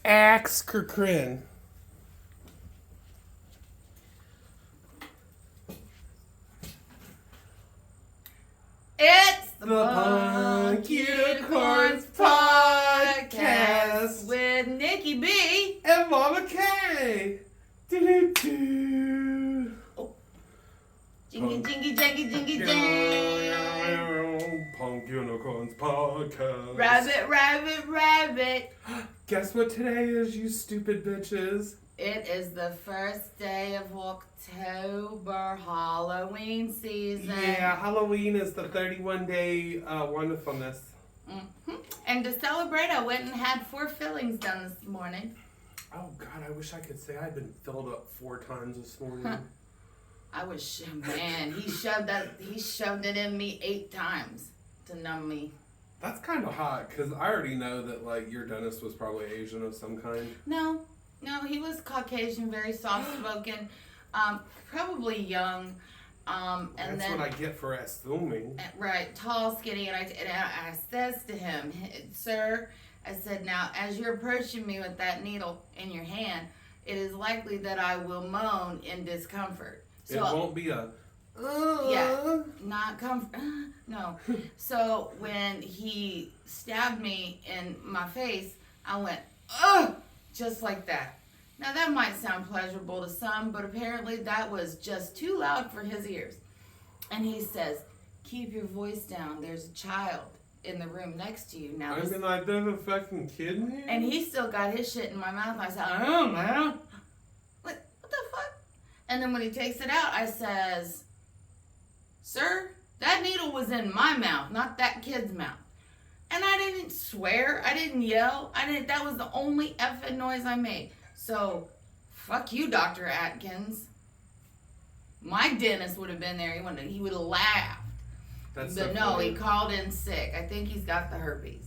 Axe Krin. It's the Punk Unicorns Podcast Podcast with Nikki B. and Mama K. Do-do-do. Jingy, jingy, jingy, jingy, jing. Punk Unicorns Podcast. Rabbit, rabbit, rabbit. Guess what today is, you stupid bitches? It is the first day of October, Halloween season. Yeah, Halloween is the 31-day wonderfulness. And to celebrate, I went and had 4 fillings done this morning. Oh God, I wish I could say I'd been filled up 4 times this morning. I was, man, he shoved it in me 8 times to numb me. That's kind of hot, because I already know that, like, your dentist was probably Asian of some kind. No, he was Caucasian, very soft-spoken, probably young. And That's then, what I get for assuming. right, tall, skinny, and I says to him, "Sir," I said, "now, as you're approaching me with that needle in your hand, it is likely that I will moan in discomfort." So, it won't be a... yeah, not comfort. No. So when he stabbed me in my face, I went, "Ugh!" Just like that. Now that might sound pleasurable to some, but apparently that was just too loud for his ears. And he says, "Keep your voice down. There's a child in the room next to you." Now, I mean, like, there's a fucking kid in here? and he still got his shit in my mouth. And I said, "Oh, man. What the fuck?" And then when he takes it out, I says, "Sir, that needle was in my mouth, not that kid's mouth." And I didn't swear. I didn't yell. That was the only effing noise I made. So, fuck you, Dr. Atkins. My dentist would have been there. He would have laughed. That's But so no, funny. he called in sick. I think he's got the herpes.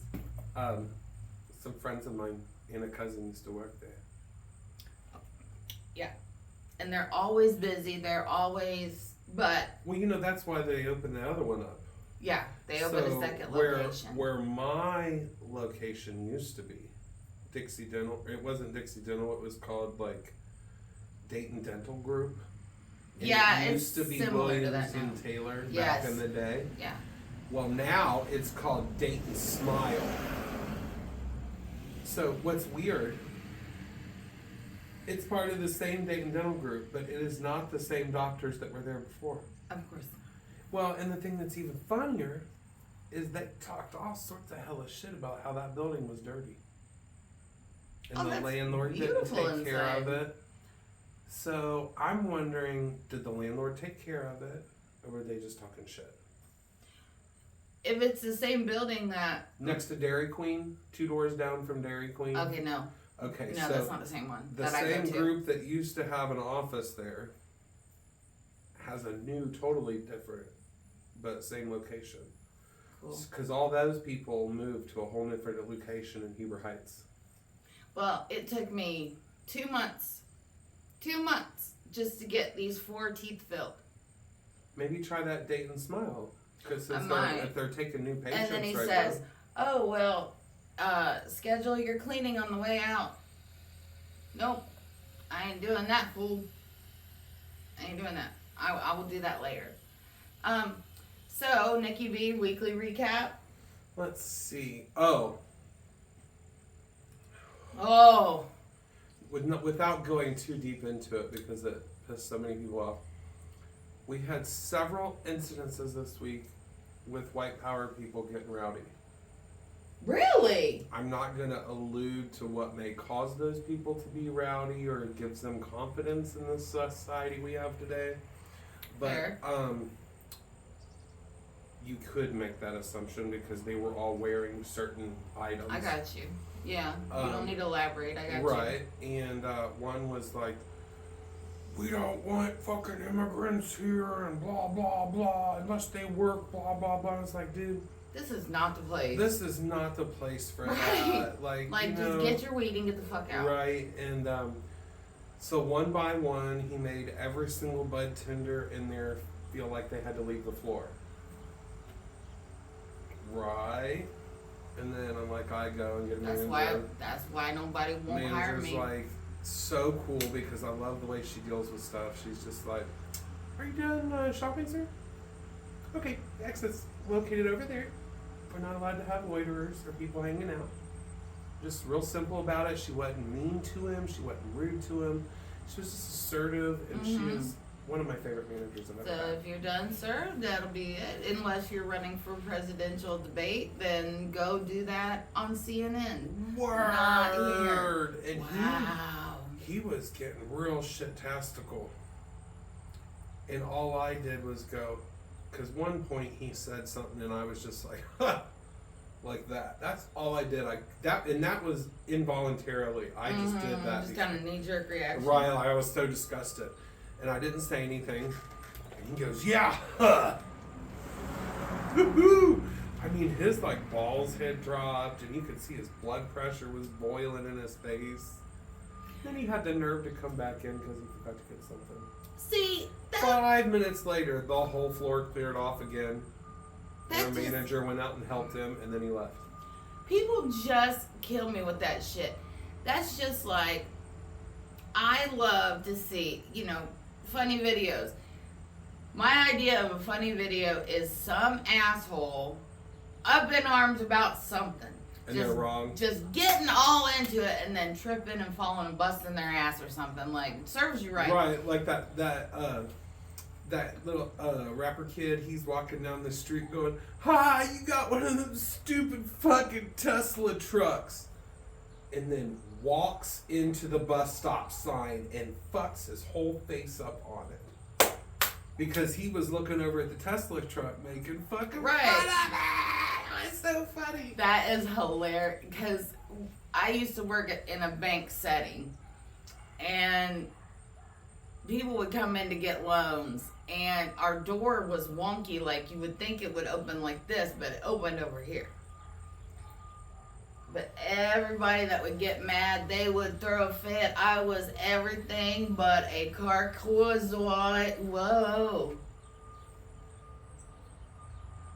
Some friends of mine and a cousin used to work there. Yeah. And they're always busy. They're always, but Well, you know, that's why they opened the other one up. yeah, they opened a second where, location. Where my location used to be, Dixie Dental, it wasn't Dixie Dental, it was called, like, Dayton Dental Group. And Yeah, it it's used to be similar to Williams that now. and Taylor Yes. back in the day. Yeah. Well, now it's called Dayton Smile. So what's weird, it's part of the same Dayton Dental Group, but it is not the same doctors that were there before. Of course. Well, and the thing that's even funnier is they talked all sorts of hella shit about how that building was dirty. And Oh, the that's landlord didn't beautiful take care inside. of it. So I'm wondering, did the landlord take care of it, or were they just talking shit? If it's the same building that, Next to Dairy Queen, 2 doors down from Dairy Queen. okay, no, Okay, no, so that's not the same one the that I go same to. group that used to have an office there has a new, totally different, but same location. Cool. Because all those people moved to a whole different location in Heber Heights. Well, it took me 2 months just to get these 4 teeth filled. Maybe try that Dayton Smile. Because I might. if they're taking new patients And then he right says, now. "Oh, well, schedule your cleaning on the way out." Nope, I ain't doing that, fool. I ain't doing that. I will do that later. So, Nikki B, weekly recap. Let's see. Oh, Oh, without going too deep into it because it pissed so many people off. We had several incidences this week with white power people getting rowdy. really? I'm not going to allude to what may cause those people to be rowdy or gives them confidence in the society we have today. But Fair. You could make that assumption because they were all wearing certain items. I got you. Yeah, you don't need to elaborate. I got you. Right, and one was like, "We don't want fucking immigrants here and blah, blah, blah, unless they work, blah, blah, blah." It's like, dude, This is not the place. this is not the place for Right. that. Like, you just know, get your weed and get the fuck out. right, and so one by one, he made every single bud tender in there feel like they had to leave the floor. Right. And then I'm like, I go and get a That's manager. That's why nobody won't hire Manager's me. like so cool because I love the way she deals with stuff. She's just like, "Are you done shopping, sir? Okay, exit's located over there. We're not allowed to have loiterers or people hanging out." Just real simple about it. She wasn't mean to him. She wasn't rude to him. She was just assertive, and she is one of my favorite managers I've ever So had. if you're done, sir, that'll be it. Unless you're running for presidential debate, then go do that on CNN. Word! Not here. And Wow. he was getting real shit-tastical. And all I did was go, because one point he said something and I was just like, huh, like that. That's all I did. That was involuntarily. I just did that. Just kind of knee-jerk reaction. Right, I was so disgusted. And I didn't say anything. And he goes, yeah, huh. Woo-hoo. I mean, his like balls had dropped and you could see his blood pressure was boiling in his face. Then he had the nerve to come back in because he forgot to get something. See, 5 minutes later, the whole floor cleared off again. That And the just- manager went out and helped him, and then he left. people just kill me with that shit. That's just like, I love to see, funny videos. My idea of a funny video is some asshole up in arms about something. And they're wrong. Just getting all into it and then tripping and falling and busting their ass or something. Like, serves you right. Right, like that little rapper kid, he's walking down the street going, "Hi, you got one of them stupid fucking Tesla trucks." And then walks into the bus stop sign and fucks his whole face up on it. Because he was looking over at the Tesla truck making fucking Right. fun of it. It's so funny. That is hilarious because I used to work in a bank setting and people would come in to get loans and our door was wonky, like you would think it would open like this, but it opened over here. But everybody that would get mad, they would throw a fit. I was everything but a carcozoid. Whoa.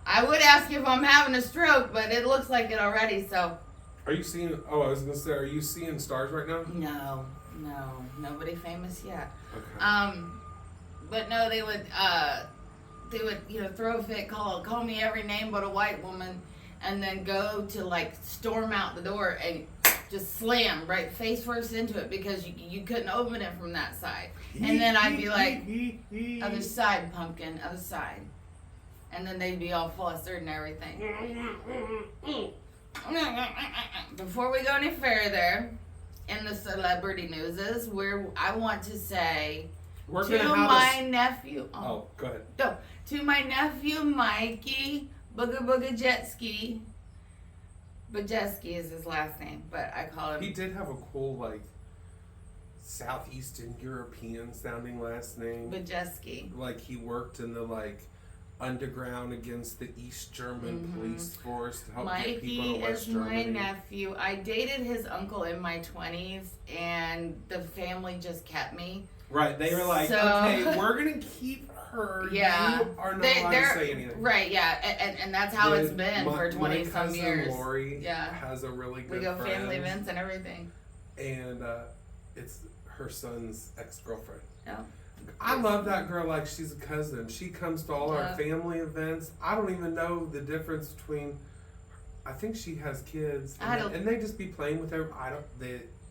I would ask if I'm having a stroke, but it looks like it already, so. Are you seeing, I was going to say, are you seeing stars right now? No, nobody famous yet. Okay. But no, they would, throw a fit, call me every name but a white woman, and then go to like storm out the door and just slam right face first into it because you couldn't open it from that side. And then I'd be like, other side, pumpkin, other side. And then they'd be all flustered and everything. Before we go any further, in the celebrity newses, where I want to say We're to gonna have my nephew. Oh, go ahead. No, to my nephew Mikey, Booga Jet Ski. Bajeski is his last name, but I call him. He did have a cool, like, Southeastern European sounding last name. Bajeski. Like, he worked in the, like, underground against the East German police force to help get people Mikey to West is Germany. my nephew. I dated his uncle in my 20s, and the family just kept me. Right, they were like, So- okay, we're going to keep her. Yeah. You are not allowed to say anything. Right, yeah, and that's how it's been for 20 my some cousin years. Lori Yeah. has a really good We go friend, family events and everything. and it's her son's ex-girlfriend. Yeah. I love that girl like she's a cousin. She comes to all our family events. I don't even know the difference between. I think she has kids, and they just be playing with her.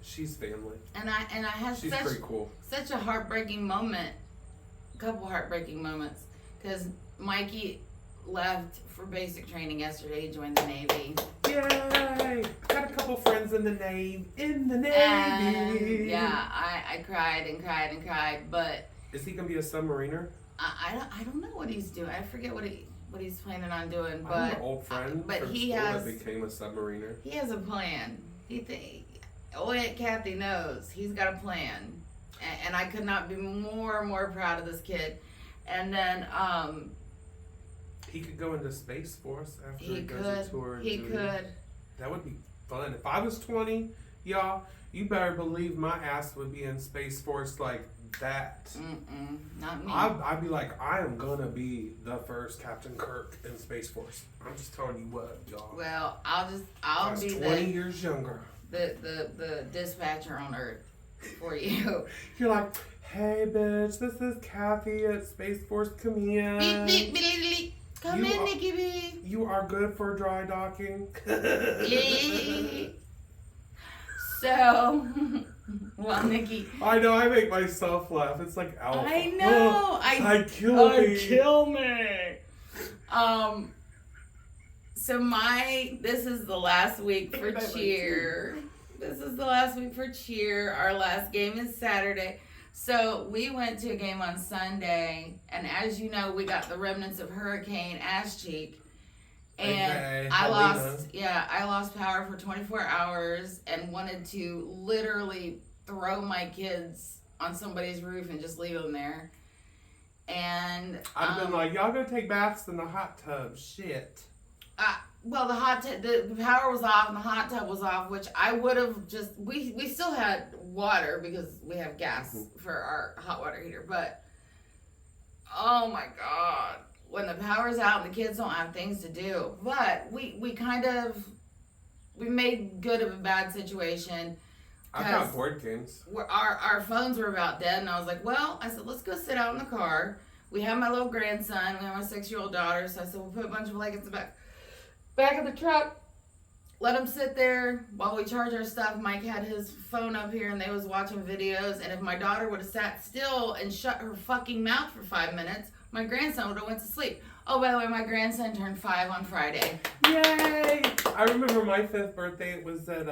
She's family. And I had She's pretty cool. such a heartbreaking moment, a couple heartbreaking moments, because Mikey left for basic training yesterday. He joined the Navy. Yay! I got a couple friends in the Navy. And yeah, I cried and cried and cried, but is he gonna be a submariner? I don't know what he's doing. I forget what he's planning on doing, but I'm an old friend but from he school has that became a submariner. he has a plan. Aunt Kathy knows he's got a plan, and I could not be more proud of this kid. And then he could go into Space Force after he goes a tour. he could. That would be fun. If I was 20, y'all, you better believe my ass would be in Space Force like that. Not me. I'd be like, I am gonna be the first Captain Kirk in Space Force. I'm just telling you what, y'all. Well, I'll be 20 years younger. The dispatcher on Earth for you. You're like, hey, bitch, this is Kathy at Space Force. Come in. Beep, beep, beep, beep. Come in, Nikki B. You are good for dry docking. So, well, Nikki. I know, I make myself laugh. It's like alpha. I know. Kill me. So this is the last week for cheer. This is the last week for cheer. Our last game is Saturday. So we went to a game on Sunday, and as you know, we got the remnants of Hurricane Ass Cheek. And I lost power for 24 hours and wanted to literally throw my kids on somebody's roof and just leave them there. And I've been like, y'all go take baths in the hot tub. Shit. Well, the power was off and the hot tub was off, which I would have just we still had water because we have gas for our hot water heater, but oh my god, when the power's out and the kids don't have things to do. But we made good of a bad situation. I've got board games. Our phones were about dead, and I said, let's go sit out in the car. We have my little grandson, we have my 6-year-old daughter, so I said, we'll put a bunch of blankets in the back of the truck, let him sit there while we charge our stuff. Mike had his phone up here and they was watching videos, and if my daughter would have sat still and shut her fucking mouth for 5 minutes, my grandson would have went to sleep. Oh, by the way, my grandson turned 5 on Friday. Yay! I remember my 5th birthday, it was at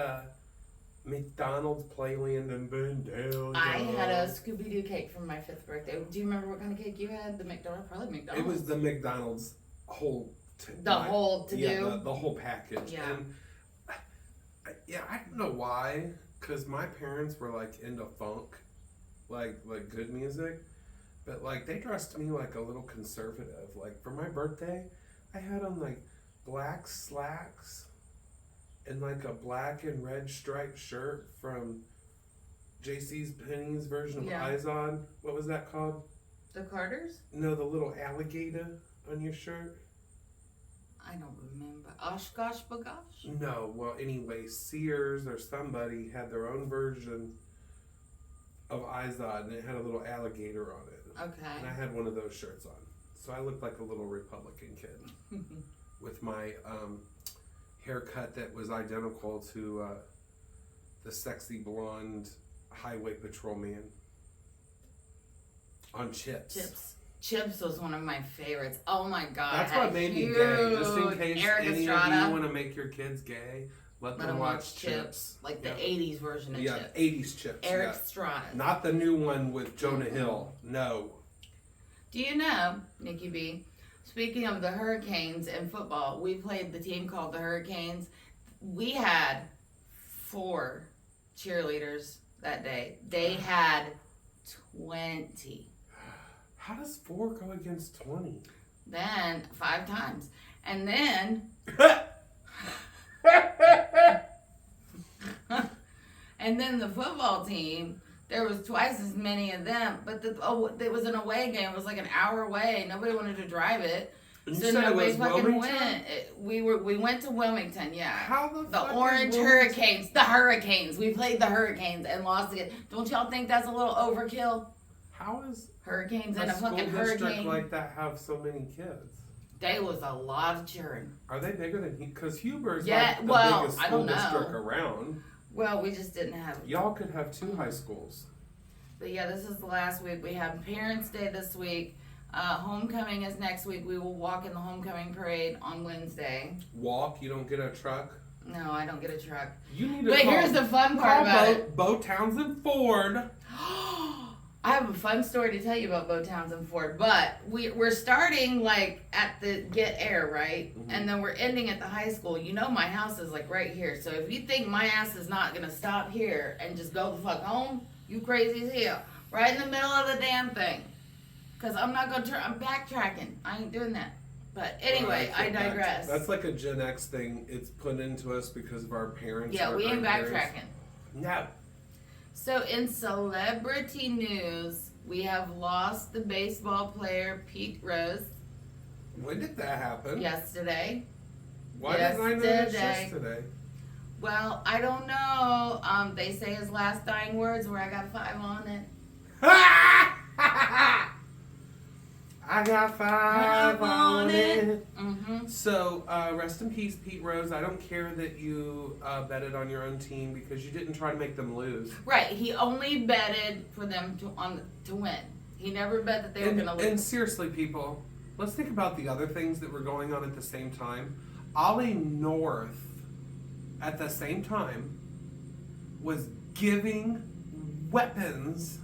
McDonald's Playland in Bendale. I had a Scooby-Doo cake for my 5th birthday. Do you remember what kind of cake you had? Probably McDonald's. It was the McDonald's whole the whole package. Yeah. And I don't know why, because my parents were like into funk, like good music, but like they dressed me like a little conservative. Like for my birthday, I had on like black slacks and like a black and red striped shirt from JC's Penney's version of Izod. What was that called? The Carters? No, the little alligator on your shirt. I don't remember. Oshkosh Bagosh? No, well, anyway, Sears or somebody had their own version of Izod, and it had a little alligator on it. Okay. And I had one of those shirts on. So I looked like a little Republican kid with my haircut that was identical to the sexy blonde highway patrol man on Chips. Chips was one of my favorites. Oh my god. That's what made me gay. Just in case any of you want to make your kids gay, let them watch Chips. Like the 80s version of Chips. Yeah, 80s Chips. Eric Estrada. Not the new one with Jonah Hill. No. Do you know, Nikki B, speaking of the Hurricanes and football, we played the team called the Hurricanes. We had 4 cheerleaders that day. They had 20. How does 4 go against 20? Then 5 times. And then and then the football team, there was twice as many of them, but it was an away game. It was like an hour away. Nobody wanted to drive it. So nobody fucking went. We went to Wilmington, yeah. How the Orange Hurricanes. The Hurricanes. We played the Hurricanes and lost again. Don't y'all think that's a little overkill? How is Hurricanes and a fucking hurricane district like that have so many kids? There was a lot of cheering. Are they bigger than because Huber's like the biggest school district around? Well, we just didn't have. Y'all could have 2 high schools. But yeah, this is the last week. We have Parents' Day this week. Homecoming is next week. We will walk in the homecoming parade on Wednesday. Walk? You don't get a truck? No, I don't get a truck. You need to. But here's the fun part about it. Bo Townsend Ford. I have a fun story to tell you about Bo Townsend Ford, but we're starting like at the Get Air, right? Mm-hmm. And then we're ending at the high school. You know my house is like right here, so if you think my ass is not gonna stop here and just go the fuck home, you crazy as hell. Right in the middle of the damn thing. Cause I'm not gonna I'm backtracking. I ain't doing that. But anyway, I digress. That's like a Gen X thing. It's put into us because of our parents. Yeah, we ain't backtracking. No. So in celebrity news, We have lost the baseball player Pete Rose When did that happen? yesterday. Why didn't I know this yesterday? Well, I don't know. They say his last dying words were, "I got 5 on it." I got 5 on it. Mm-hmm. So, rest in peace, Pete Rose. I don't care that you betted on your own team because you didn't try to make them lose. Right. He only betted for them to win. He never bet that they were going to lose. And seriously, people, let's think about the other things that were going on at the same time. Ollie North, at the same time, was giving weapons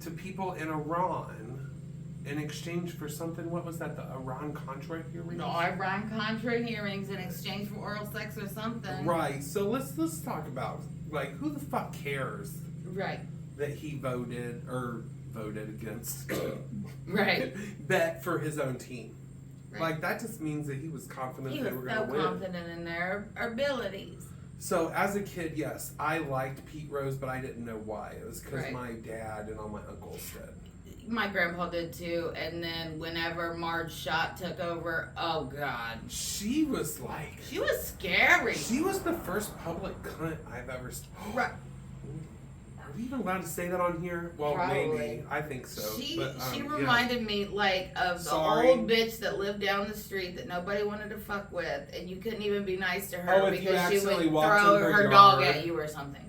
to people in Iran in exchange for something. What was that? The Iran-Contra hearings? No, Iran-Contra hearings in exchange for oral sex or something. Right. So let's talk about, like, who the fuck cares? Right. That he voted against. Right. Bet for his own team. Right. Like, that just means that he was confident He they was were going so to win. confident in their abilities. So, as a kid, yes, I liked Pete Rose, but I didn't know why. It was because Right. my dad and all my uncles did. My grandpa did too, and then whenever Marge Schott took over, oh god. She was like... She was scary. She was the first public cunt I've ever... Right. Are we even allowed to say that on here? Well, Probably. maybe. I think so. She But, she yeah. reminded me like of the Sorry. old bitch that lived down the street that nobody wanted to fuck with, and you couldn't even be nice to her Oh, if you because she accidentally would walked throw in her her dog yard. at you or something.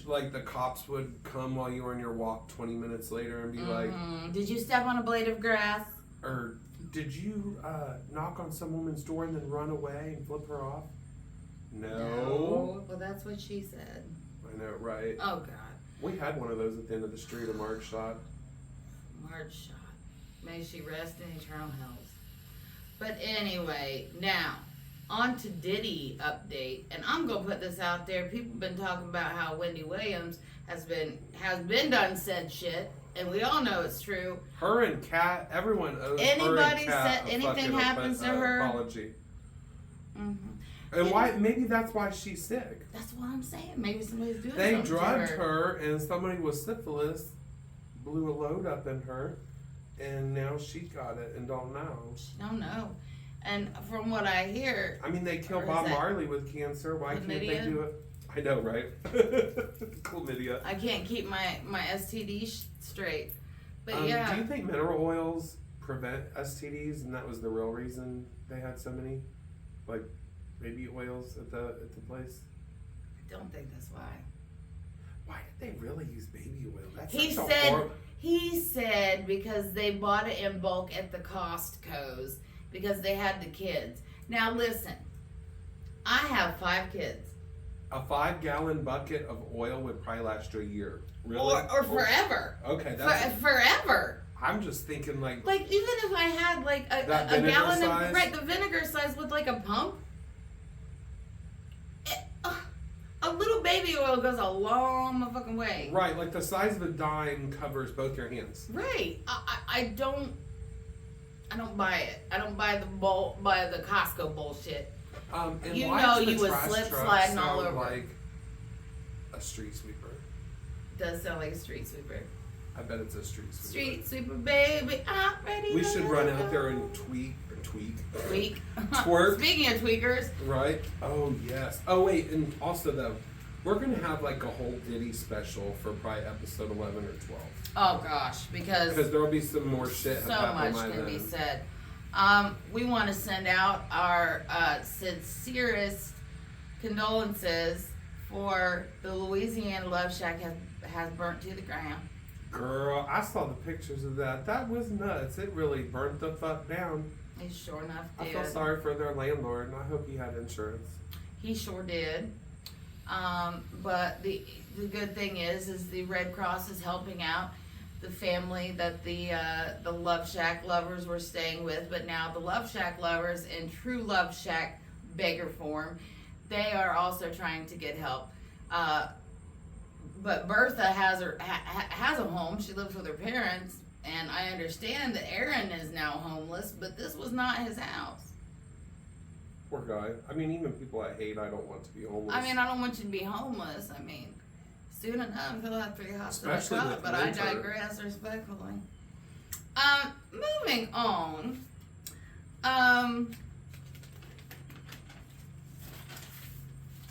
Like, the cops would come while you were on your walk 20 minutes later and be like... Did you step on a blade of grass? Or did you knock on some woman's door and then run away and flip her off? No. Well, that's what she said. I know, right? Oh god. We had one of those at the end of the street, a Marge shot. Marge Schott. May she rest in eternal hells. But anyway, now, on to Diddy update. And I'm going to put this out there. People have been talking about how Wendy Williams has been done said shit. And we all know it's true. Her and Kat, everyone owes Anybody her and Kat said a anything fucking happens to her? apology. Mm-hmm. And why? Maybe that's why she's sick. That's what I'm saying. Maybe somebody's doing They something drugged to her, and somebody with syphilis blew a load up in her, and now she got it and don't know. I don't know. And from what I hear, I mean, they killed Or is Bob that Marley with cancer. Why can't they chlamydia? do it? I know, right? Chlamydia. I can't keep my STD straight. But Do yeah. you think mineral oils prevent STDs, and that was the real reason they had so many, like, baby oils at the place? I don't think that's why. Why did they really use baby oil? That's He such a said hor- he said because they bought it in bulk at the Costco's because they had the kids. Now listen, I have 5 kids. a 5-gallon bucket of oil would probably last you a year. Really? Or forever. Okay, that's. Forever. I'm just thinking like. Like even if I had like That a vinegar gallon size? of right, the vinegar size with like a pump. A little baby oil goes a long motherfucking way. Right, like the size of a dime covers both your hands. Right. I don't buy it. I don't buy the Costco bullshit. And You why know does the you was trash slip truck sliding all sound over. like a street sweeper? Does sound like a street sweeper. I bet it's a street sweeper. Street sweeper, baby, I'm ready. We to should go. run out there and tweak. Tweak. Twerk. Speaking of tweakers, Right? Oh, yes. Oh, wait, and also, though, we're going to have, like, a whole Diddy special for probably episode 11 or 12. oh gosh, because Because there will be some more shit so happening much by can be then. said. We want to send out our sincerest condolences for the Louisiana Love Shack has burnt to the ground. Girl, I saw the pictures of that. That was nuts. It really burnt the fuck down. He sure enough I did. feel sorry for their landlord, and I hope he had insurance. He sure did. But the good thing is the Red Cross is helping out the family that the Love Shack lovers were staying with. But now the Love Shack lovers in true Love Shack beggar form, they are also trying to get help. But Bertha has a home. She lives with her parents. And I understand that Aaron is now homeless, but this was not his house. Poor guy. I mean, even people I hate, I don't want to be homeless. I mean, I don't want you to be homeless. I mean, Soon enough, he'll have 3 hospital Especially shot, with but I winter. digress respectfully. Moving on.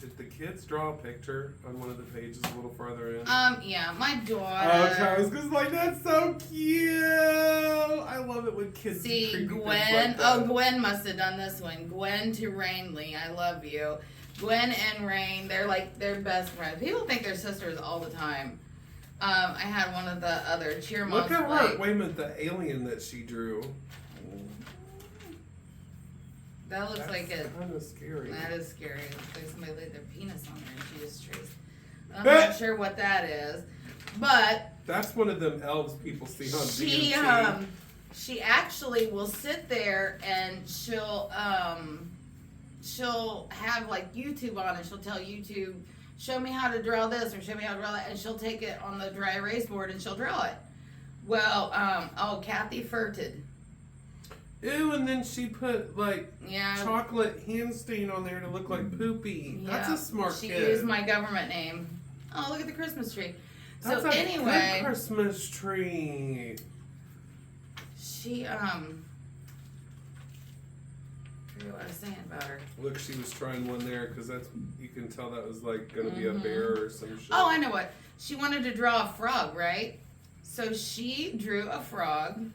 Did the kids draw a picture on one of the pages a little farther in? Yeah, my daughter. Okay, I was just like, that's so cute. I love it when kids do See, creepy things Gwen. like that. Gwen must have done this one. Gwen to Rainley, I love you. Gwen and Rain, they're best friends. People think they're sisters all the time. I had one of the other cheer moms. Look at her. Wait a minute, the alien that she drew. That looks That's like it. kind of scary. That is scary. It looks like somebody laid their penis on there and she just traced. I'm not sure what that is, but That's one of them elves people see on she BMT. she actually will sit there and she'll have like YouTube on and she'll tell YouTube, show me how to draw this or show me how to draw that, and she'll take it on the dry erase board and she'll draw it. Well, Kathy Furted. Ew, and then she put like Yeah. chocolate hand stain on there to look like poopy. That's Yeah, a smart she kid. used my government name. Oh, look at the Christmas tree. That's So a anyway, good Christmas tree. she I forget what I was saying about her. Look, she was trying one there because that's, you can tell that was like gonna be a bear or some shit. Oh, I know what. She wanted to draw a frog, right? So she drew a frog,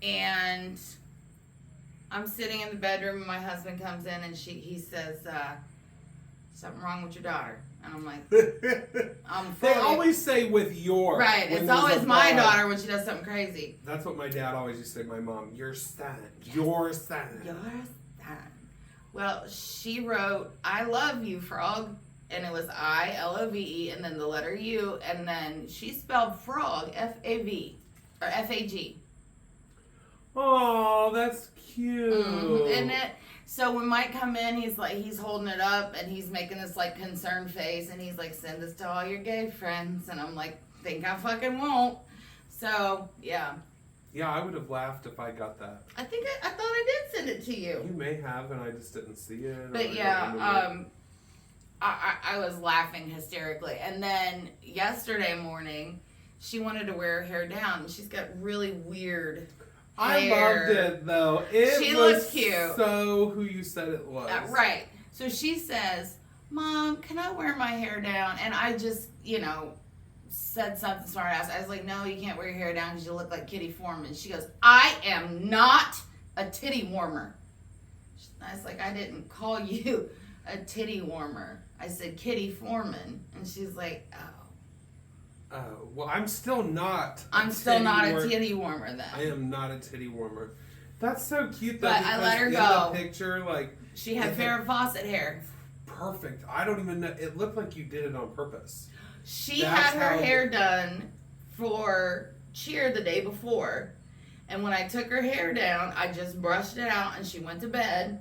and I'm sitting in the bedroom and my husband comes in and he says, something wrong with your daughter. And I'm like, They always say with your. right, when it's there's always a my bug. daughter when she does something crazy. That's what my dad always used to say to my mom. Your son. Yes. Your son. Your son. Well, she wrote, I love you, frog. And it was I-L-O-V-E, and then the letter U, and then she spelled frog, F-A-V, or F-A-G. Oh, that's cute. Isn't it? So when Mike come in, he's holding it up, and he's making this, like, concerned face, and he's like, send this to all your gay friends. And I'm like, think I fucking won't. So, yeah. Yeah, I would have laughed if I got that. I think I thought I did send it to you. You may have, and I just didn't see it. or I But don't yeah, remember. I was laughing hysterically. And then yesterday morning, she wanted to wear her hair down. And she's got really weird I hair. loved it though. It She was looks cute. So who you said it was. Right. So she says, Mom, can I wear my hair down? And I just, said something smart ass. I was like, no, you can't wear your hair down because you look like Kitty Foreman. She goes, I am not a titty warmer. I was like, I didn't call you a titty warmer. I said Kitty Foreman. And she's like, oh. Oh, well, I'm still not. I'm still not a titty warmer then. I am not a titty warmer. That's so cute though. But I let her because go. In the picture, like She had Farrah Fawcett hair. perfect. I don't even know. It looked like you did it on purpose. She That's had her how- hair done for cheer the day before. And when I took her hair down, I just brushed it out and she went to bed.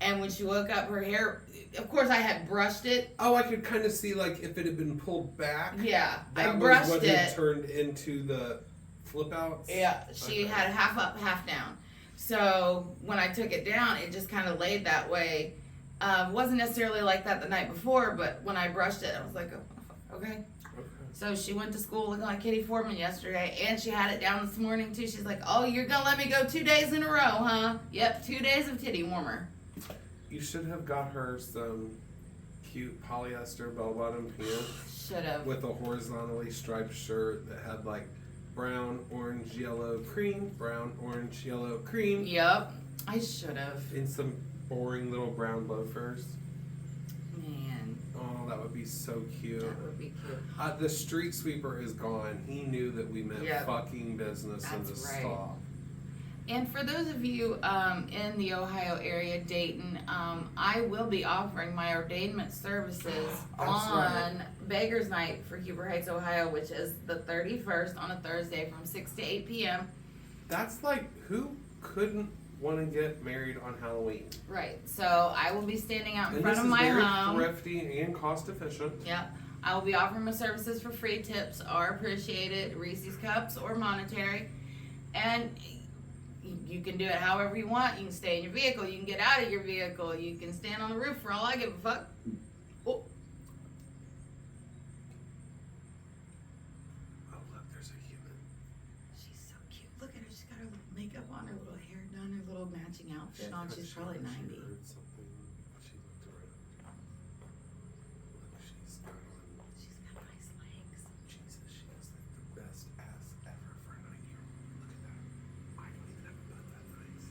And when she woke up, her hair, of course I had brushed it. Oh, I could kind of see like if it had been pulled back. Yeah, That I was brushed what it. had turned into the flip outs. Yeah, she Okay. had half up, half down. So when I took it down, it just kind of laid that way. Wasn't necessarily like that the night before, but when I brushed it, I was like, oh, okay. Okay. So she went to school looking like Kitty Foreman yesterday, and she had it down this morning too. She's like, oh, you're gonna let me go 2 days in a row, huh? Yep, 2 days of titty warmer. You should have got her some cute polyester bell-bottom pants Should have. with a horizontally striped shirt that had like brown, orange, yellow, cream, brown, orange, yellow, cream, Yep, I should have. and some boring little brown loafers. Man, Oh, that would be so cute. that would be cute. The street sweeper is gone. He knew that we meant Yep. fucking business in the That's right. stall. And for those of you in the Ohio area, Dayton, I will be offering my ordainment services That's on Beggars Night for Huber Heights, Ohio, which is the 31st on a Thursday from 6 to 8 p.m. That's like, who couldn't want to get married on Halloween? Right. So I will be standing out in And front this of is my very home. thrifty and cost efficient. Yep. I will be offering my services for free. Tips are appreciated. Reese's cups or monetary. And you can do it however you want. You can stay in your vehicle. You can get out of your vehicle. You can stand on the roof for all I give a fuck. Oh. little matching outfit on. She's probably 90. She heard something. She looked around. Look, she's got on. She's got nice legs. Jesus, she has like the best ass ever for a 9-year-old. Look at that. I don't even have a butt that nice.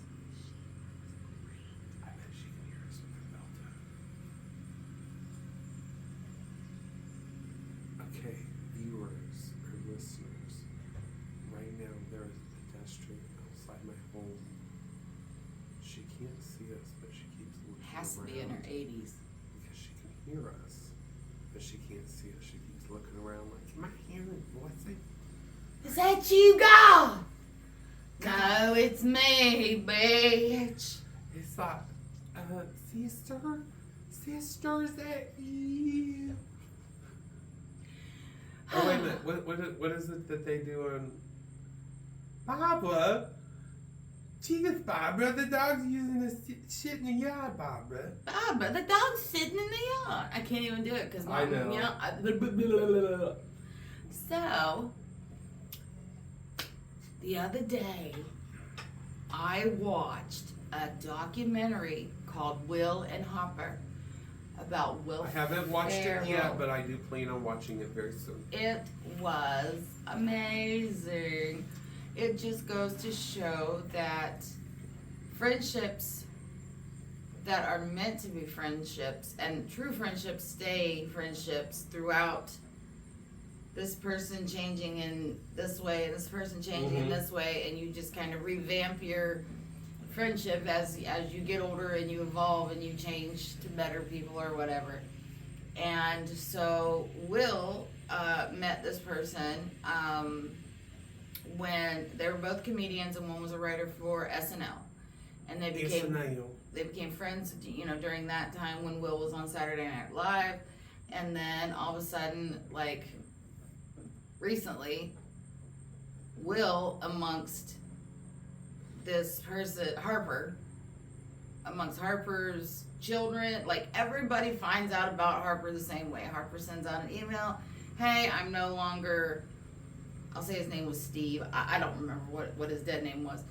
I bet she can hear us with her belt out. Okay, viewers or listeners, right now there is a pedestrian outside my home. She can't see us, but she keeps looking Has to around be in her 80s. because she can hear us, but she can't see us. She keeps looking around like, am I hearing voices? Is that you, God? No, it's me, bitch. It's like, sister? Sister, is that you? Oh, wait a minute. What is it that they do on... Barbara? Jesus, Barbara, the dog's using the shit in the yard, Barbara. Barbara, the dog's sitting in the yard. I can't even do it because I know. So, the other day, I watched a documentary called Will and Hopper about Will I haven't watched Ferrell. it yet, but I do plan on watching it very soon. It was amazing. It just goes to show that friendships that are meant to be friendships and true friendships stay friendships throughout this person changing in this way, this person changing in this way, and you just kind of revamp your friendship as you get older and you evolve and you change to better people or whatever. And so Will met this person when they were both comedians and one was a writer for SNL, and they became friends, you know, during that time when Will was on Saturday Night Live. And then all of a sudden, like recently, Will amongst this person, Harper, amongst Harper's children, like everybody finds out about Harper the same way. Harper sends out an email, hey, I'm no longer, I'll say his name was Steve. I don't remember what his dead name was.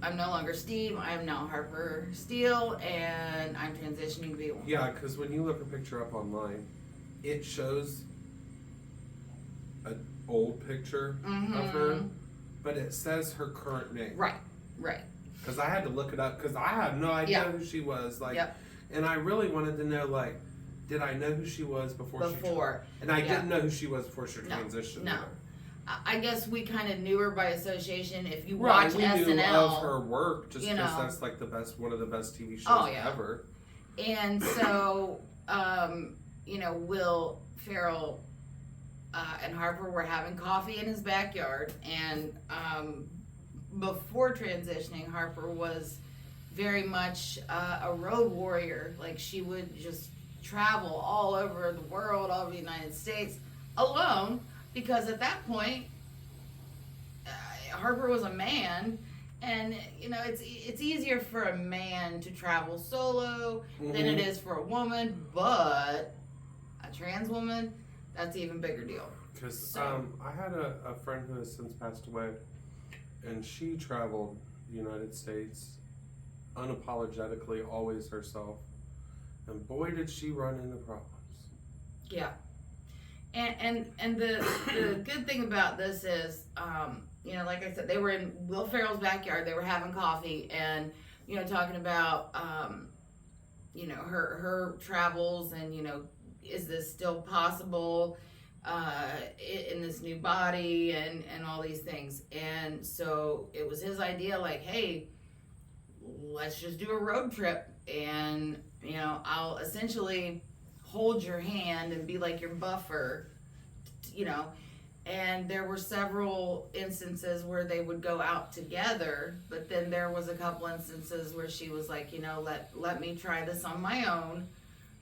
I'm no longer Steve. I am now Harper Steele, and I'm transitioning to be a woman. Yeah, because when you look a picture up online, it shows an old picture of her, but it says her current name. Right. Because I had to look it up because I had no idea who she was. Like, and I really wanted to know, like, did I know who she was before? And I didn't know who she was before she transitioned. No. I guess we kind of knew her by association. If you Right, watch we SNL, knew of her work just you because know. that's like one of the best TV shows ever. And so, you know, Will Ferrell and Harper were having coffee in his backyard, and before transitioning, Harper was very much a road warrior. Like, she would just travel all over the world, all over the United States, alone, because at that point, Harper was a man, and you know it's easier for a man to travel solo than it is for a woman, but a trans woman, that's an even bigger deal. Because I had a friend who has since passed away, and she traveled the United States unapologetically, always herself, and boy did she run into problems. Yeah. And the good thing about this is, you know, like I said, they were in Will Ferrell's backyard. They were having coffee and, you know, talking about, you know, her travels and, you know, is this still possible in this new body and all these things. And so it was his idea, like, hey, let's just do a road trip, and, you know, I'll essentially hold your hand and be like your buffer, you know. And there were several instances where they would go out together, but then there was a couple instances where she was like, you know, let me try this on my own,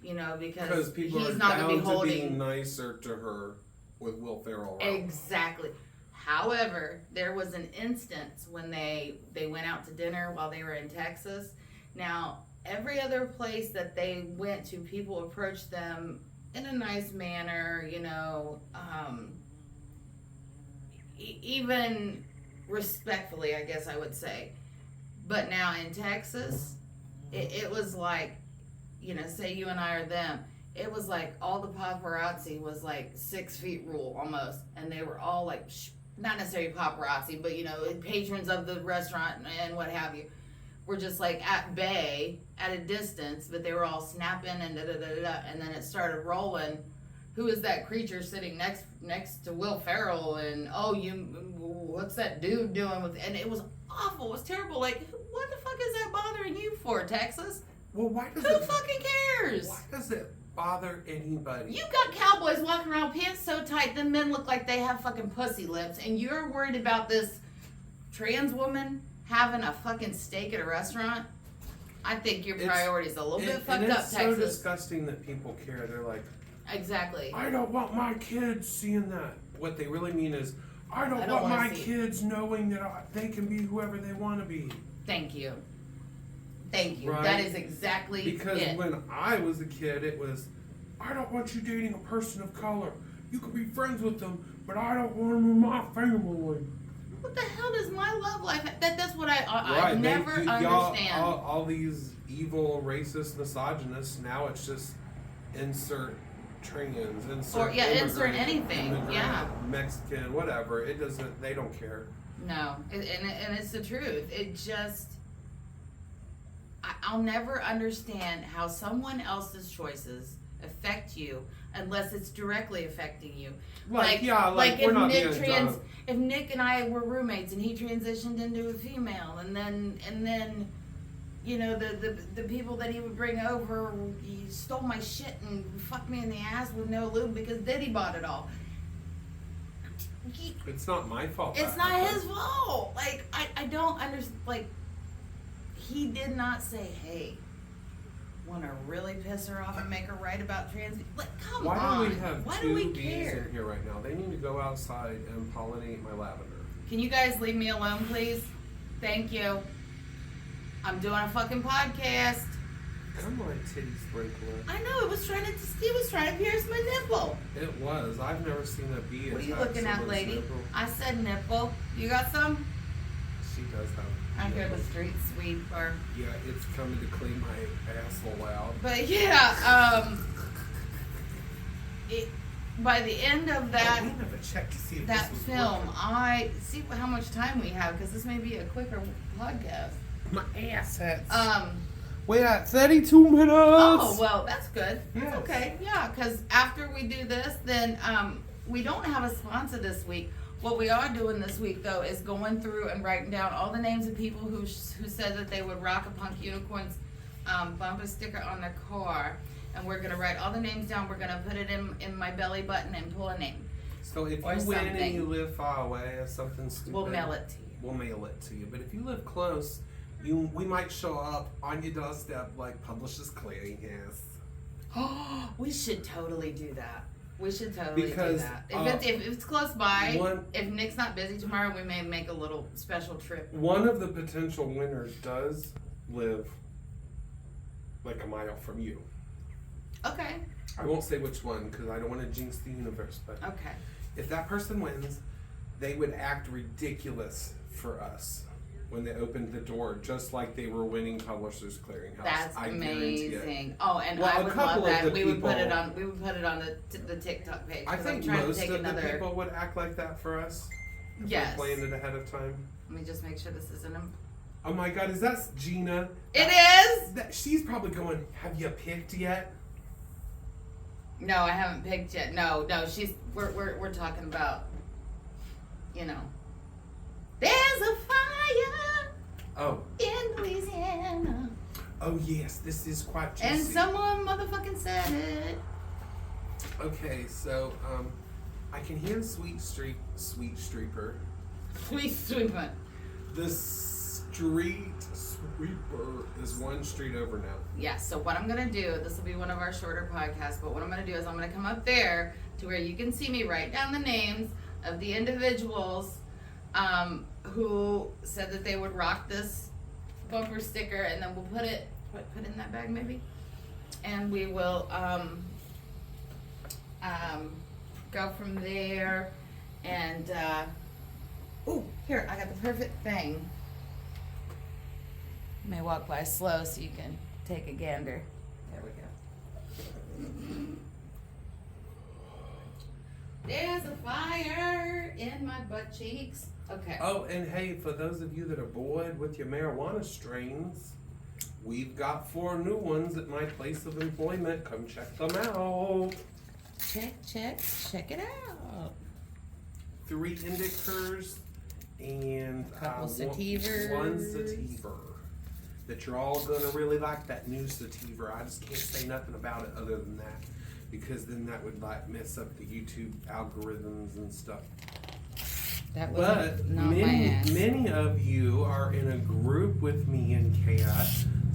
you know, because people he's are not down going to be to be holding nicer to her with Will Ferrell around. Exactly. However, there was an instance when they went out to dinner while they were in Texas. Now, every other place that they went to, people approached them in a nice manner, you know, even respectfully, I guess I would say. But now in Texas, it was like, you know, say you and I are them. It was like all the paparazzi was like 6 feet rule almost. And they were all like, not necessarily paparazzi, but, you know, patrons of the restaurant and what have you. Were just like at bay, at a distance, but they were all snapping and da-da-da-da. And then it started rolling. Who is that creature sitting next to Will Ferrell? And, what's that dude doing with, and it was awful. It was terrible. Like, what the fuck is that bothering you for, Texas? Well, why does Who fucking cares? Why does it bother anybody? You got cowboys walking around pants so tight, the men look like they have fucking pussy lips, and you're worried about this trans woman having a fucking steak at a restaurant? I think your priorities a little bit fucked up, Texas. It's so disgusting that people care. They're like, exactly. I don't want my kids seeing that. What they really mean is, I don't want my kids knowing that they can be whoever they want to be. Thank you. Thank you. Right? That is exactly because when I was a kid, it was, I don't want you dating a person of color. You could be friends with them, but I don't want them in my family. What the hell does my love life? That's what I never understand. All these evil, racist, misogynists. Now it's just insert trans, insert anything. Yeah, Mexican, whatever. It doesn't. They don't care. No, and it's the truth. It just. I'll never understand how someone else's choices affect you unless it's directly affecting you. Like if Nick and I were roommates and he transitioned into a female, and then you know the people that he would bring over, he stole my shit and fucked me in the ass with no lube because Diddy bought it all. It's not my fault. It's not his fault. Like I don't understand. Like, he did not say, hey, want to really piss her off and make her write about trans. Like, come on. Why do we have Why two do we bees care? in here right now? They need to go outside and pollinate my lavender. Can you guys leave me alone, please? Thank you. I'm doing a fucking podcast. Come on, titty sprinkler. I know, he was trying to pierce my nipple. It was. I've never seen a bee. What are you looking at, lady? Nipple. I said nipple. You got some? She does have. I hear the street sweeper. Yeah, it's coming to clean my asshole out. But yeah, by the end of that, we never checked to see if that this was film, working. I see how much time we have because this may be a quicker podcast. My ass hurts. We're at 32 minutes. Oh well, that's good. Yes. That's okay. Yeah, because after we do this, then we don't have a sponsor this week. What we are doing this week, though, is going through and writing down all the names of people who said that they would rock a Punk Unicorns bumper sticker on their car. And we're going to write all the names down. We're going to put it in my belly button and pull a name. So if you win and you live far away or something stupid, we'll mail it to you. We'll mail it to you. But if you live close, we might show up on your doorstep like Publishers Clearinghouse. Oh, we should totally do that. We should totally do that. If it's close by, if Nick's not busy tomorrow, we may make a little special trip. One of the potential winners does live like a mile from you. Okay. I won't say which one because I don't want to jinx the universe. But okay, if that person wins, they would act ridiculous for us when they opened the door, just like they were winning Publishers Clearinghouse. That's amazing. Oh, and well, I would love that. We would put it on the TikTok page. I think most of the people would act like that for us. If yes. we planned it ahead of time. Let me just make sure this isn't him. Oh my God, is that Gina? It is. She's probably going. Have you picked yet? No, I haven't picked yet. No. We're talking about. You know. There's a fire. Oh. In Louisiana. Oh yes, this is quite juicy. And someone motherfucking said it. Okay, so I can hear Sweet Streeper. Sweet Streeper. The Street Sweeper is one street over now. Yeah, so what I'm going to do, this will be one of our shorter podcasts, but what I'm going to do is I'm going to come up there to where you can see me write down the names of the individuals who said that they would rock this bumper sticker, and then we'll put it in that bag maybe, and we will go from there. And here, I got the perfect thing. You may walk by slow so you can take a gander. There we go. There's a fire in my butt cheeks. Okay. Oh, and hey, for those of you that are bored with your marijuana strains, we've got 4 new ones at my place of employment. Come check them out. Check it out. 3 indicas and Couple one sativas. sativa. That you're all gonna really like that new sativa. I just can't say nothing about it other than that, because then that would like mess up the YouTube algorithms and stuff. That was But not my ass. many of you are in a group with me and Kaya,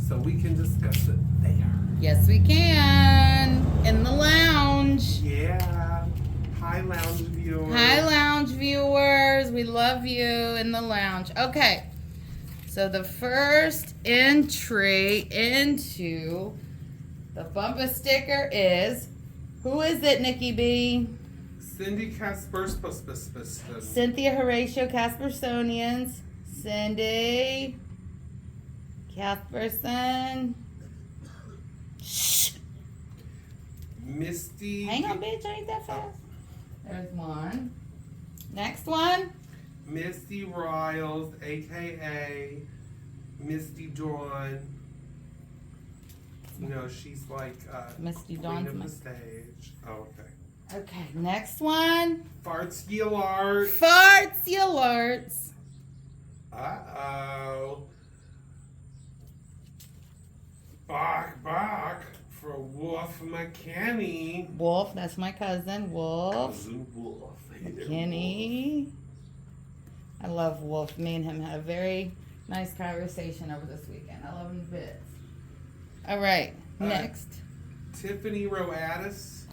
so we can discuss it there. Yes, we can. In the lounge. Yeah. Hi, lounge viewers. Hi, lounge viewers. We love you in the lounge. Okay. So the first entry into the bumper sticker is, who is it, Nikki B? Cindy Casper. Cynthia Horatio Caspersonians. Cindy Casperson. Shh. Misty. Hang on, bitch. I ain't that fast. There's one. Next one. Misty Riles, aka Misty Dawn. You know, she's like Misty queen Dawn's of my... the stage. Oh, okay. Okay, next one. Fartsky alert. Fartsy alerts. Uh-oh. Back for Wolf McKinney. Wolf, that's my cousin. Wolf. Cousin Wolf. Hey there, Kenny. I love Wolf. Me and him had a very nice conversation over this weekend. I love him to bits. All right, next. Tiffany Roaddis.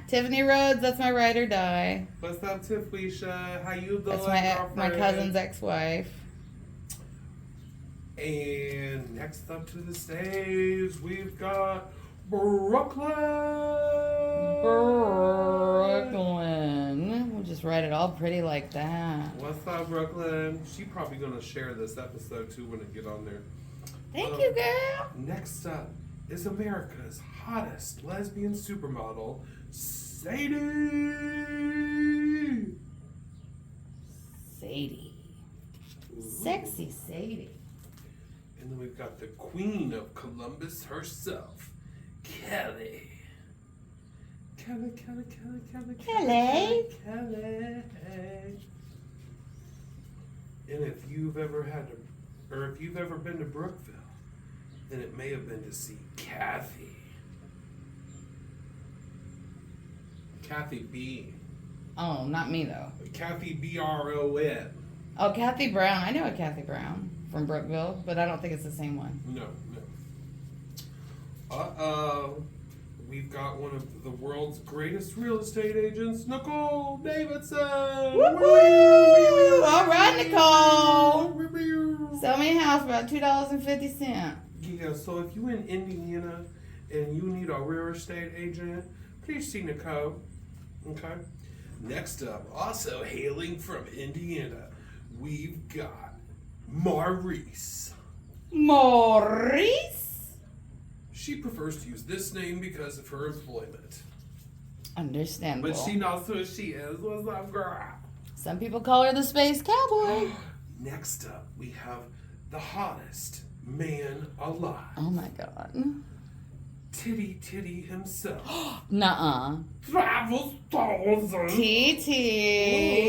Tiffany Rhodes, that's my ride or die. What's up, Tiffleisha? How you doing, That's my girlfriend? cousin's ex-wife. And next up to the stage, we've got Brooklyn. Brooklyn. We'll just write it all pretty like that. What's up, Brooklyn? She's probably gonna share this episode too when it get on there. Thank you, girl. Next up is America's hottest lesbian supermodel, Sadie. Sadie. Ooh. Sexy Sadie. And then we've got the queen of Columbus herself, Kelly. Kelly. Kelly. And if you've ever been to Brookville, then it may have been to see Kathy. Kathy B. Oh, not me though. Kathy BRON. Oh, Kathy Brown. I know a Kathy Brown from Brookville, but I don't think it's the same one. No. Uh-oh. We've got one of the world's greatest real estate agents, Nicole Davidson. Woo-hoo! All right, Nicole. Sell me a house for about $2.50. Yeah, so if you're in Indiana and you need a real estate agent, please see Nicole. Okay. Next up, also hailing from Indiana, we've got Maurice. Maurice? She prefers to use this name because of her employment. Understandable. But she knows who she is. What's up, girl? Some people call her the Space Cowboy. Next up, we have the hottest man alive. Oh my God. Titty himself. Nuh-uh. Travis Thousand. TT.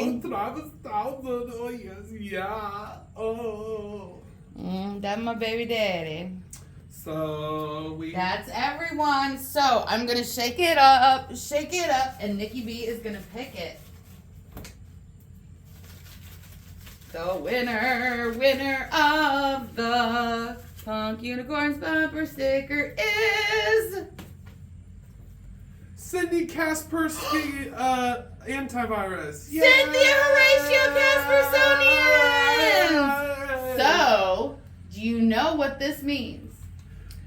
Oh, Travis Thousand. Oh, yes, yeah. Oh. That's my baby daddy. So That's everyone. So I'm gonna shake it up, and Nikki B is gonna pick it. The winner of the Punk Unicorns bumper sticker is Cindy Kaspersky antivirus. Cynthia Horatio Caspersonians. So, do you know what this means?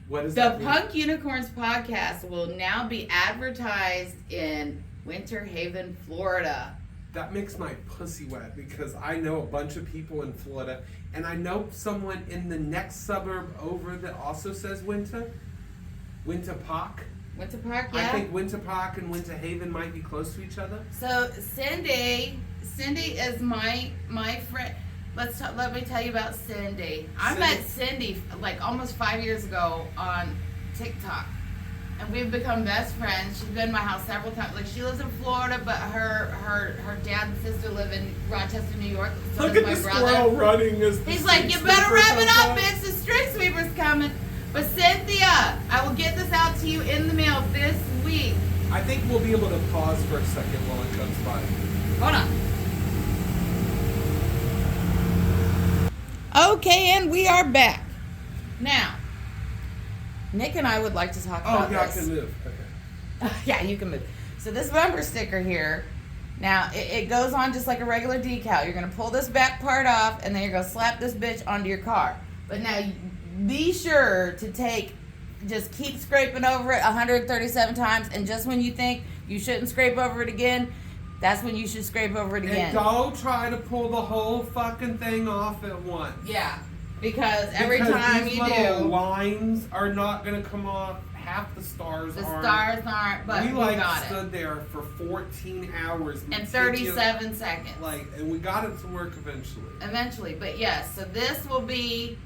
What is The that mean? Punk Unicorns podcast will now be advertised in Winter Haven, Florida. That makes my pussy wet because I know a bunch of people in Florida, and I know someone in the next suburb over that also says Winter Park. Winter Park, yeah. I think Winter Park and Winter Haven might be close to each other. So Cindy is my friend. Let me tell you about Cindy. I met Cindy like almost 5 years ago on TikTok, and we've become best friends. She's been to my house several times. Like, she lives in Florida, but her dad and sister live in Rochester, New York. So Look does at my the brother. squirrel running as the He's like, you street better sweeper wrap it comes up, by." bitch. The street sweeper's coming. But Cynthia, I will get this out to you in the mail this week. I think we'll be able to pause for a second while it comes by. Hold on. Okay, and we are back. Now, Nick and I would like to talk about yeah, this. I can move. Okay. Yeah, you can move. So this bumper sticker here, now it goes on just like a regular decal. You're going to pull this back part off, and then you're going to slap this bitch onto your car. But now, be sure to just keep scraping over it 137 times, and just when you think you shouldn't scrape over it again, that's when you should scrape over it again. And don't try to pull the whole fucking thing off at once. Yeah, because every time these you little do, lines are not going to come off. Half the stars the aren't. stars aren't, but we we like got stood it. there for 14 hours And 37 seconds. and we got it to work eventually. Eventually, but yes, so this will be,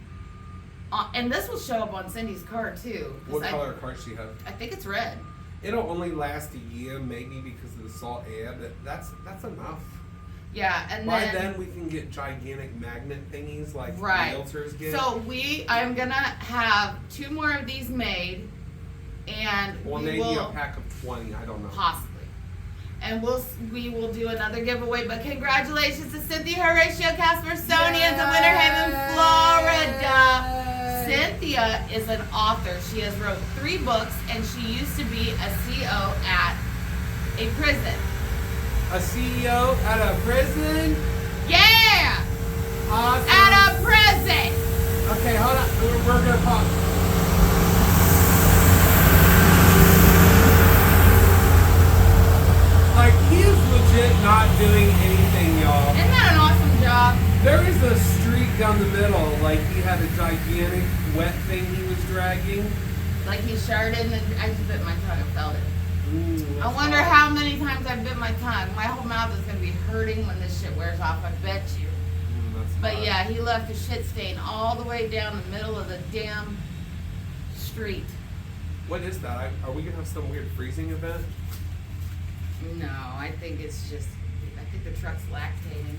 and this will show up on Cindy's car too. 'Cause What color car she have? I think it's red. It'll only last a year, maybe because of the salt air, but that's enough. Yeah, and By then we can get gigantic magnet thingies like right. realtors get. So I'm gonna have 2 more of these made, and or we maybe will a pack of 20. I don't know. possibly. And we will do another giveaway. But congratulations to Cynthia Horatio Caspersonians in Winter Haven, Florida. Cynthia is an author. She has wrote 3 books, and she used to be a CO at a prison. A CEO at a prison? Yeah! Awesome. At a prison! Okay, hold on. We're gonna pause. Like, he is legit not doing anything, y'all. Isn't that an awesome job? There is a streak down the middle, like he had a gigantic wet thing he was dragging. Like he sharded, and I just bit my tongue and felt it. Ooh, I wonder how many times I bit my tongue. My whole mouth is going to be hurting when this shit wears off, I bet you. But hot. yeah, he left a shit stain all the way down the middle of the damn street. What is that? Are we gonna have some weird freezing event? No, I think it's just, I think the truck's lactating.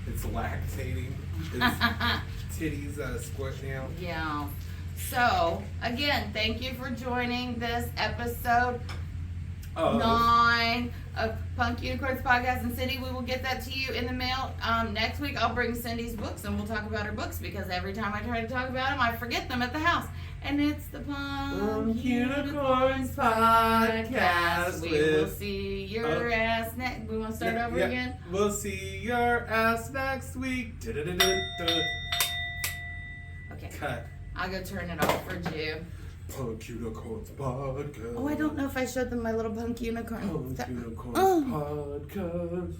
It's lactating. It's titties squishing out. Yeah. So, again, thank you for joining this episode 9 of Punk Unicorns Podcast. And Cindy, we will get that to you in the mail. Next week, I'll bring Cindy's books and we'll talk about her books because every time I try to talk about them, I forget them at the house. And it's the Punk Unicorns Podcast. We will see your ass next. We want to start over again? We'll see your ass next week. Da-da-da-da-da. Okay. Cut. I'll go turn it off for you. Punk Unicorns Podcast. Oh, I don't know if I showed them my little punk unicorn. Punk Unicorns Podcast.